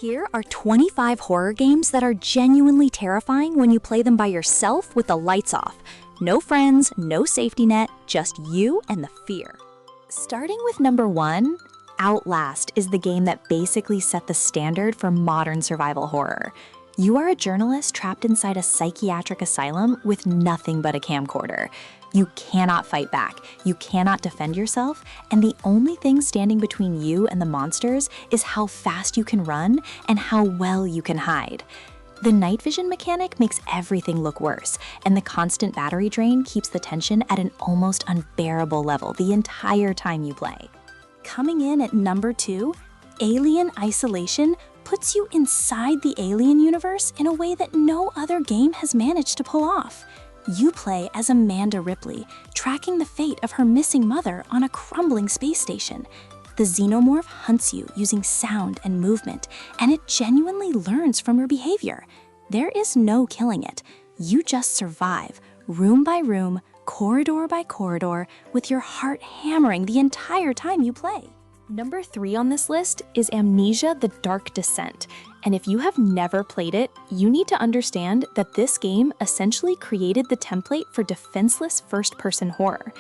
Here are 25 horror games that are genuinely terrifying when you play them by yourself with the lights off. No friends, no safety net, just you and the fear. Starting with number 1, Outlast is the game that basically set the standard for modern survival horror. You are a journalist trapped inside a psychiatric asylum with nothing but a camcorder. You cannot fight back, you cannot defend yourself, and the only thing standing between you and the monsters is how fast you can run and how well you can hide. The night vision mechanic makes everything look worse, and the constant battery drain keeps the tension at an almost unbearable level the entire time you play. Coming in at number 2, Alien Isolation puts you inside the alien universe in a way that no other game has managed to pull off. You play as Amanda Ripley, tracking the fate of her missing mother on a crumbling space station. The xenomorph hunts you using sound and movement, and it genuinely learns from your behavior. There is no killing it. You just survive, room by room, corridor by corridor, with your heart hammering the entire time you play. Number 3 on this list is Amnesia: The Dark Descent. And if you have never played it, you need to understand that this game essentially created the template for defenseless first-person horror.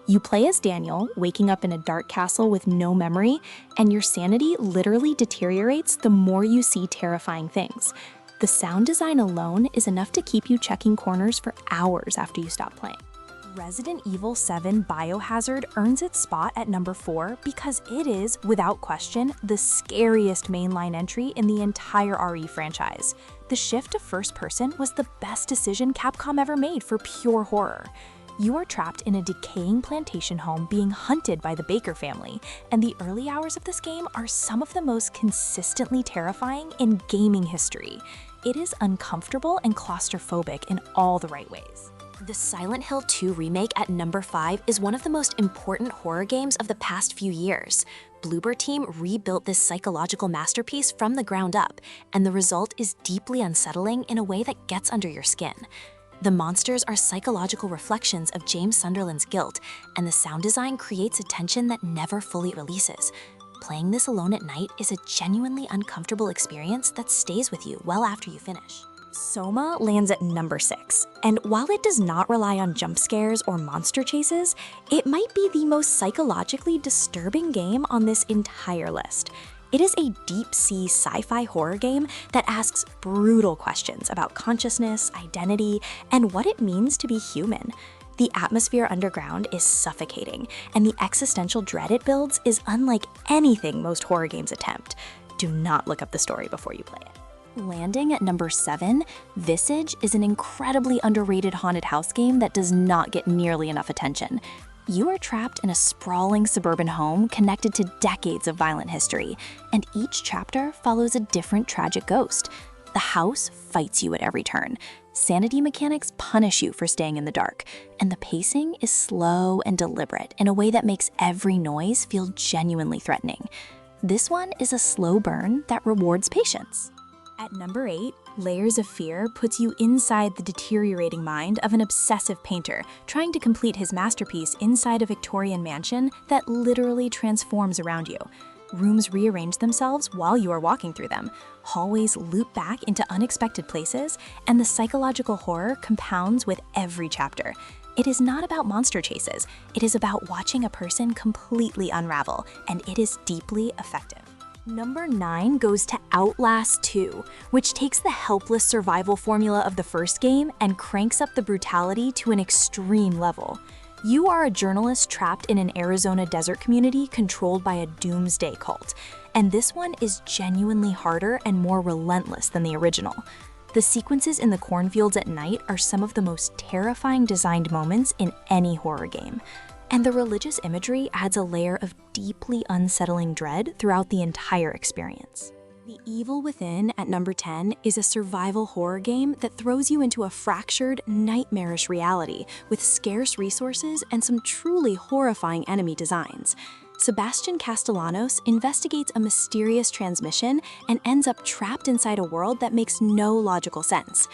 You play as Daniel, waking up in a dark castle with no memory, and your sanity literally deteriorates the more you see terrifying things. The sound design alone is enough to keep you checking corners for hours after you stop playing. Resident Evil 7 Biohazard earns its spot at number 4 because it is, without question, the scariest mainline entry in the entire RE franchise. The shift to first person was the best decision Capcom ever made for pure horror. You are trapped in a decaying plantation home being hunted by the Baker family, and the early hours of this game are some of the most consistently terrifying in gaming history. It is uncomfortable and claustrophobic in all the right ways. The Silent Hill 2 remake at number 5 is one of the most important horror games of the past few years. Bloober Team rebuilt this psychological masterpiece from the ground up, and the result is deeply unsettling in a way that gets under your skin. The monsters are psychological reflections of James Sunderland's guilt, and the sound design creates a tension that never fully releases. Playing this alone at night is a genuinely uncomfortable experience that stays with you well after you finish. SOMA lands at number 6, and while it does not rely on jump scares or monster chases, it might be the most psychologically disturbing game on this entire list. It is a deep-sea sci-fi horror game that asks brutal questions about consciousness, identity, and what it means to be human. The atmosphere underground is suffocating, and the existential dread it builds is unlike anything most horror games attempt. Do not look up the story before you play it. Landing at number 7, Visage is an incredibly underrated haunted house game that does not get nearly enough attention. You are trapped in a sprawling suburban home connected to decades of violent history, and each chapter follows a different tragic ghost. The house fights you at every turn. Sanity mechanics punish you for staying in the dark, and the pacing is slow and deliberate in a way that makes every noise feel genuinely threatening. This one is a slow burn that rewards patience. At number 8, Layers of Fear puts you inside the deteriorating mind of an obsessive painter trying to complete his masterpiece inside a Victorian mansion that literally transforms around you. Rooms rearrange themselves while you are walking through them, hallways loop back into unexpected places, and the psychological horror compounds with every chapter. It is not about monster chases, it is about watching a person completely unravel, and it is deeply effective. Number 9 goes to Outlast 2, which takes the helpless survival formula of the first game and cranks up the brutality to an extreme level. You are a journalist trapped in an Arizona desert community controlled by a doomsday cult, and this one is genuinely harder and more relentless than the original. The sequences in the cornfields at night are some of the most terrifying designed moments in any horror game. And the religious imagery adds a layer of deeply unsettling dread throughout the entire experience. The Evil Within at number 10 is a survival horror game that throws you into a fractured, nightmarish reality with scarce resources and some truly horrifying enemy designs. Sebastian Castellanos investigates a mysterious transmission and ends up trapped inside a world that makes no logical sense.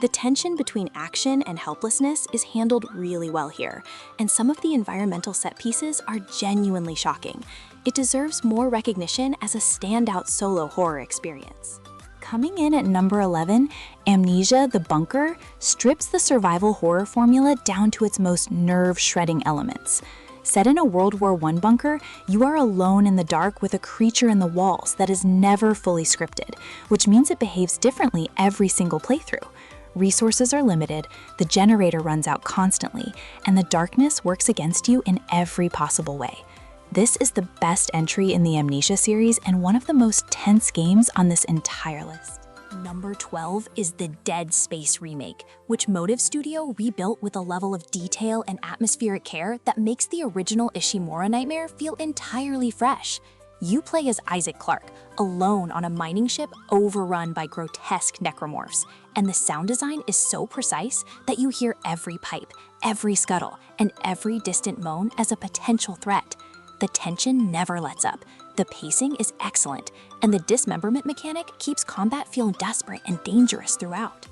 The tension between action and helplessness is handled really well here, and some of the environmental set pieces are genuinely shocking. It deserves more recognition as a standout solo horror experience. Coming in at number 11, Amnesia: The Bunker strips the survival horror formula down to its most nerve-shredding elements. Set in a World War I bunker, you are alone in the dark with a creature in the walls that is never fully scripted, which means it behaves differently every single playthrough. Resources are limited, the generator runs out constantly, and the darkness works against you in every possible way. This is the best entry in the Amnesia series and one of the most tense games on this entire list. Number 12 is the Dead Space remake, which Motive Studio rebuilt with a level of detail and atmospheric care that makes the original Ishimura nightmare feel entirely fresh. You play as Isaac Clarke, alone on a mining ship overrun by grotesque necromorphs, and the sound design is so precise that you hear every pipe, every scuttle, and every distant moan as a potential threat. The tension never lets up, the pacing is excellent, and the dismemberment mechanic keeps combat feeling desperate and dangerous throughout.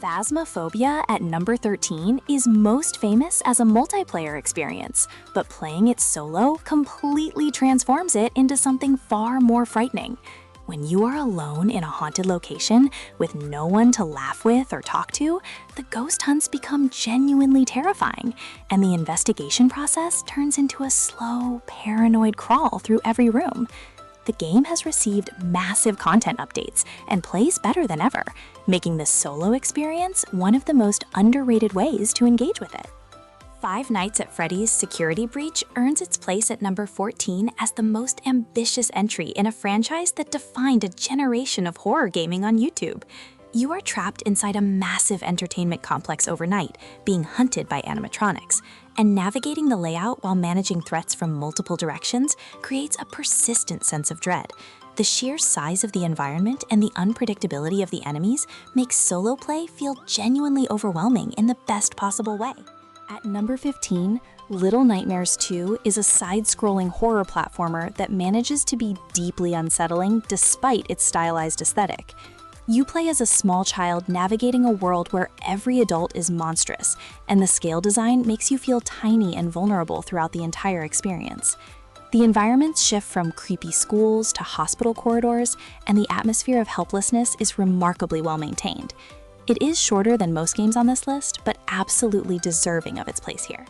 Phasmophobia at number 13 is most famous as a multiplayer experience, but playing it solo completely transforms it into something far more frightening. When you are alone in a haunted location with no one to laugh with or talk to, the ghost hunts become genuinely terrifying, and the investigation process turns into a slow, paranoid crawl through every room. The game has received massive content updates and plays better than ever, making this solo experience one of the most underrated ways to engage with it. Five Nights at Freddy's Security Breach earns its place at number 14 as the most ambitious entry in a franchise that defined a generation of horror gaming on YouTube. You are trapped inside a massive entertainment complex overnight, being hunted by animatronics, and navigating the layout while managing threats from multiple directions creates a persistent sense of dread. The sheer size of the environment and the unpredictability of the enemies makes solo play feel genuinely overwhelming in the best possible way. At number 15, Little Nightmares 2 is a side-scrolling horror platformer that manages to be deeply unsettling despite its stylized aesthetic. You play as a small child navigating a world where every adult is monstrous, and the scale design makes you feel tiny and vulnerable throughout the entire experience. The environments shift from creepy schools to hospital corridors, and the atmosphere of helplessness is remarkably well maintained. It is shorter than most games on this list, but absolutely deserving of its place here.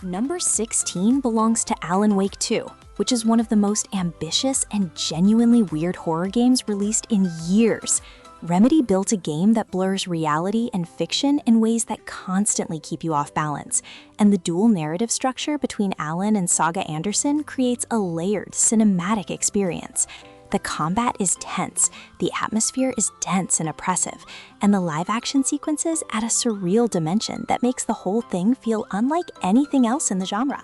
Number 16 belongs to Alan Wake 2, which is one of the most ambitious and genuinely weird horror games released in years. Remedy built a game that blurs reality and fiction in ways that constantly keep you off balance, and the dual narrative structure between Alan and Saga Anderson creates a layered, cinematic experience. The combat is tense, the atmosphere is dense and oppressive, and the live-action sequences add a surreal dimension that makes the whole thing feel unlike anything else in the genre.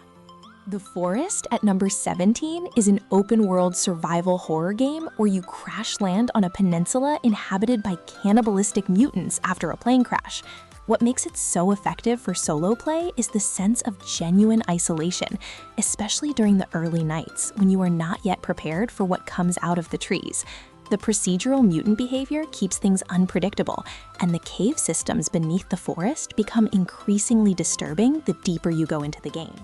The Forest at number 17 is an open-world survival horror game where you crash land on a peninsula inhabited by cannibalistic mutants after a plane crash. What makes it so effective for solo play is the sense of genuine isolation, especially during the early nights when you are not yet prepared for what comes out of the trees. The procedural mutant behavior keeps things unpredictable, and the cave systems beneath the forest become increasingly disturbing the deeper you go into the game.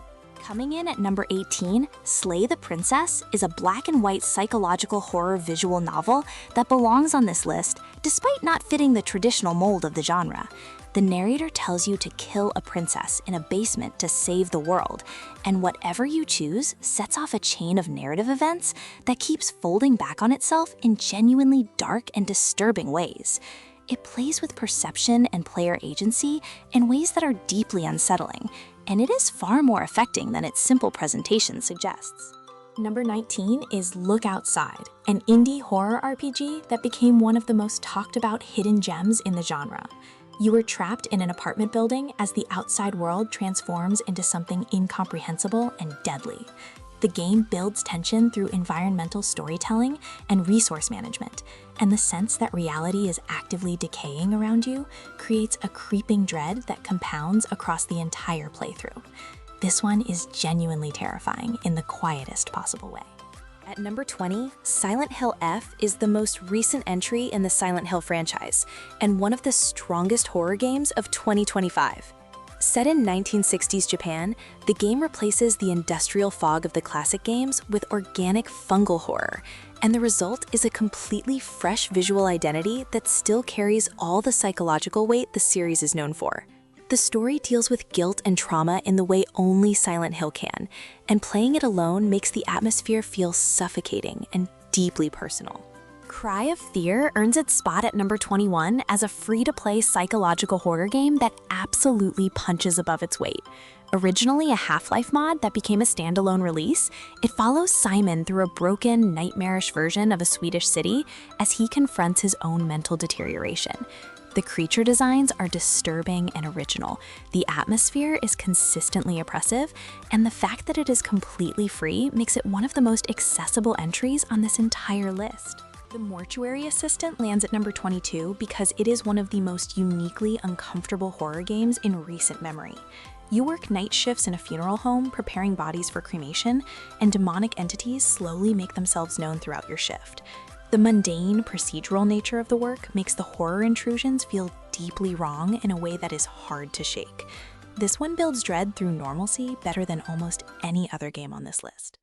Coming in at number 18, Slay the Princess is a black and white psychological horror visual novel that belongs on this list despite not fitting the traditional mold of the genre. The narrator tells you to kill a princess in a basement to save the world, and whatever you choose sets off a chain of narrative events that keeps folding back on itself in genuinely dark and disturbing ways. It plays with perception and player agency in ways that are deeply unsettling, and it is far more affecting than its simple presentation suggests. Number 19 is Look Outside, an indie horror RPG that became one of the most talked about hidden gems in the genre. You are trapped in an apartment building as the outside world transforms into something incomprehensible and deadly. The game builds tension through environmental storytelling and resource management, and the sense that reality is actively decaying around you creates a creeping dread that compounds across the entire playthrough. This one is genuinely terrifying in the quietest possible way. At number 20, Silent Hill F is the most recent entry in the Silent Hill franchise, and one of the strongest horror games of 2025. Set in 1960s Japan, the game replaces the industrial fog of the classic games with organic fungal horror, and the result is a completely fresh visual identity that still carries all the psychological weight the series is known for. The story deals with guilt and trauma in the way only Silent Hill can, and playing it alone makes the atmosphere feel suffocating and deeply personal. Cry of Fear earns its spot at number 21 as a free-to-play psychological horror game that absolutely punches above its weight. Originally a Half-Life mod that became a standalone release, it follows Simon through a broken, nightmarish version of a Swedish city as he confronts his own mental deterioration. The creature designs are disturbing and original, the atmosphere is consistently oppressive, and the fact that it is completely free makes it one of the most accessible entries on this entire list. The Mortuary Assistant lands at number 22 because it is one of the most uniquely uncomfortable horror games in recent memory. You work night shifts in a funeral home preparing bodies for cremation, and demonic entities slowly make themselves known throughout your shift. The mundane, procedural nature of the work makes the horror intrusions feel deeply wrong in a way that is hard to shake. This one builds dread through normalcy better than almost any other game on this list.